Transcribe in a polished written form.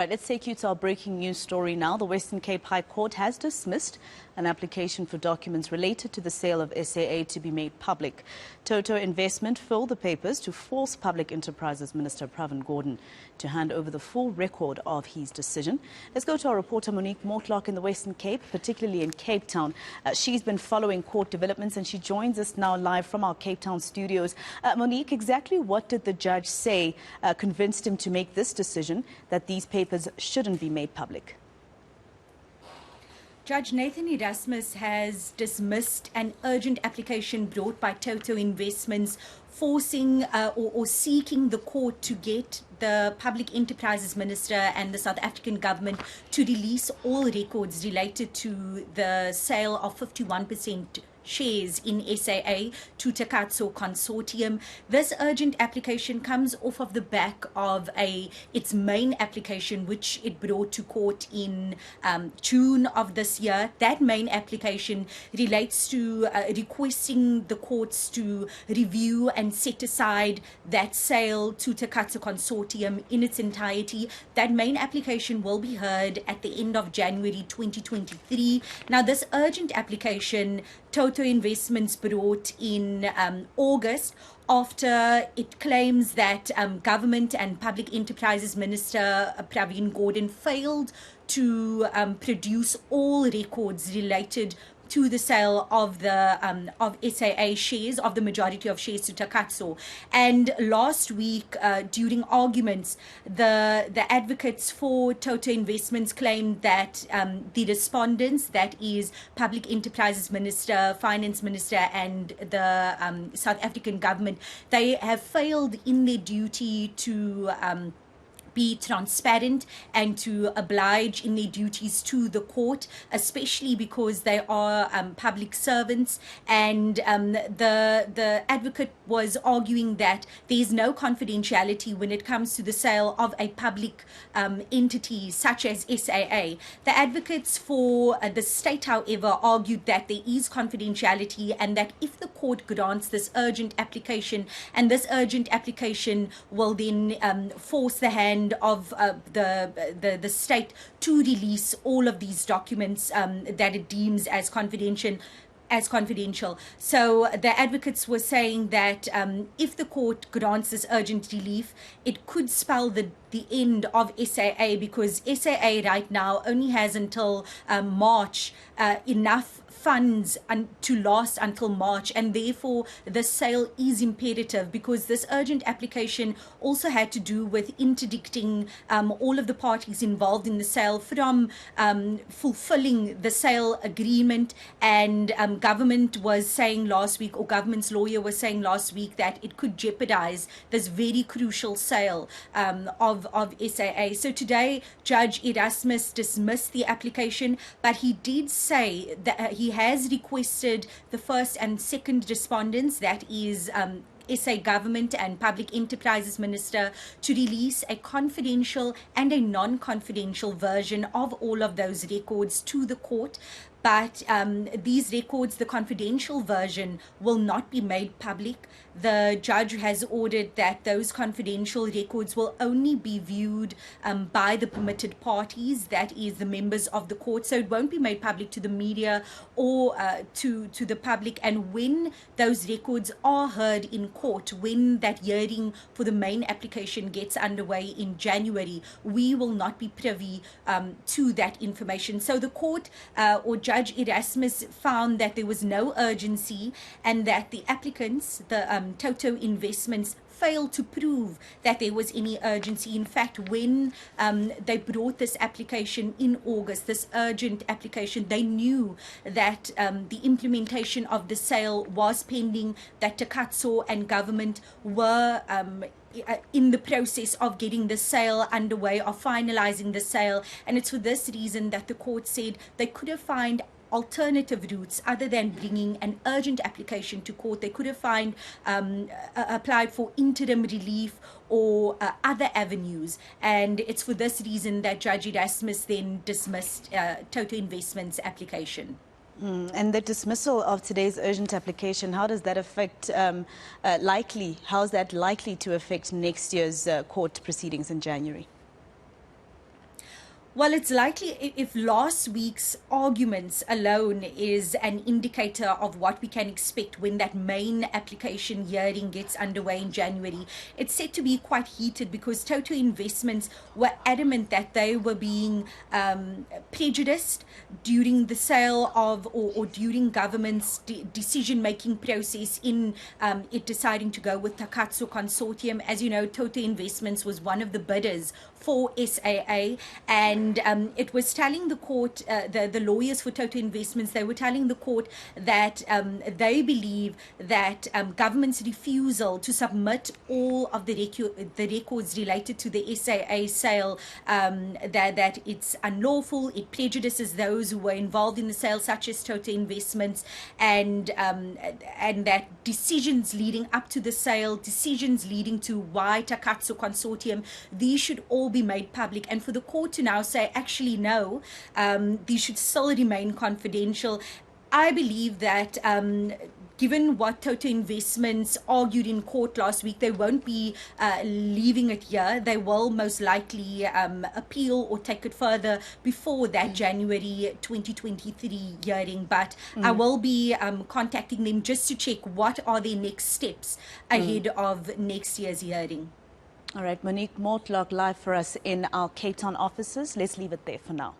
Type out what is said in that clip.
Right, let's take you to our breaking news story now. The Western Cape High Court has dismissed an application for documents related to the sale of SAA to be made public. Toto Investment filled the papers to force Public Enterprises Minister Pravin Gordhan to hand over the full record of his decision. Let's go to our reporter Monique Morlock in the Western Cape, particularly in Cape Town. She's been following court developments and she joins us now live from our Cape Town studios. Monique, exactly what did the judge say convinced him to make this decision that these papers shouldn't be made public? Judge Nathan Erasmus has dismissed an urgent application brought by Toto Investments forcing or seeking the court to get the Public Enterprises Minister and the South African government to release all records related to the sale of 51% shares in SAA to Takatso Consortium. This urgent application comes off of the back of its main application, which it brought to court in June of this year. That main application relates to requesting the courts to review and set aside that sale to Takatso Consortium in its entirety. That main application will be heard at the end of January 2023. Now, this urgent application Toto Investments brought in August after it claims that Government and Public Enterprises Minister Pravin Gordhan failed to produce all records related to the sale of the of SAA shares, of the majority of shares to Takatso. And last week, during arguments, the advocates for Toto Investments claimed that the respondents, that is Public Enterprises Minister, Finance Minister and the South African government, they have failed in their duty to be transparent and to oblige in their duties to the court, especially because they are public servants. And the advocate was arguing that there is no confidentiality when it comes to the sale of a public entity such as SAA. The advocates for the state, however, argued that there is confidentiality and that if the court grants this urgent application, and this urgent application will then force the hand of the state to release all of these documents that it deems as confidential. So the advocates were saying that if the court grants this urgent relief, it could spell the end of SAA, because SAA right now only has until March enough funds to last until March, and therefore the sale is imperative, because this urgent application also had to do with interdicting all of the parties involved in the sale from fulfilling the sale agreement. And government was saying last week, or government's lawyer was saying last week, that it could jeopardize this very crucial sale of SAA. So today, Judge Erasmus dismissed the application, but he did say that he has requested the first and second respondents, that is SA Government and Public Enterprises Minister, to release a confidential and a non-confidential version of all of those records to the court. But these records, the confidential version, will not be made public. The judge has ordered that those confidential records will only be viewed by the permitted parties, that is the members of the court. So it won't be made public to the media or to the public. And when those records are heard in court, when that hearing for the main application gets underway in January, we will not be privy to that information. So the court or Judge Erasmus found that there was no urgency and that the applicants, the Toto Investments, failed to prove that there was any urgency. In fact, when they brought this application in August, this urgent application, they knew that the implementation of the sale was pending, that Takatso and government were in the process of getting the sale underway, of finalizing the sale. And it's for this reason that the court said they could have found alternative routes other than bringing an urgent application to court. They could have applied for interim relief or other avenues. And it's for this reason that Judge Erasmus then dismissed Toto Investments' application. And the dismissal of today's urgent application, how does that affect, how is that likely to affect next year's court proceedings in January? Well, it's likely if last week's arguments alone is an indicator of what we can expect when that main application hearing gets underway in January. It's said to be quite heated because Toto Investments were adamant that they were being prejudiced during the sale of or during government's decision-making process in it deciding to go with Takatsu Consortium. As you know, Toto Investments was one of the bidders for SAA, and it was telling the court, the lawyers for Toto Investments, they were telling the court that they believe that government's refusal to submit all of the records related to the SAA sale, that it's unlawful, it prejudices those who were involved in the sale, such as Toto Investments, and that decisions leading up to the sale, decisions leading to why Takatsu Consortium, these should all be made public. And for the court to now say, actually, no, these should still remain confidential. I believe that given what Toto Investments argued in court last week, they won't be leaving it here. They will most likely appeal or take it further before that January 2023 hearing. But I will be contacting them just to check what are their next steps ahead of next year's hearing. All right, Monique Morlock live for us in our Cape Town offices. Let's leave it there for now.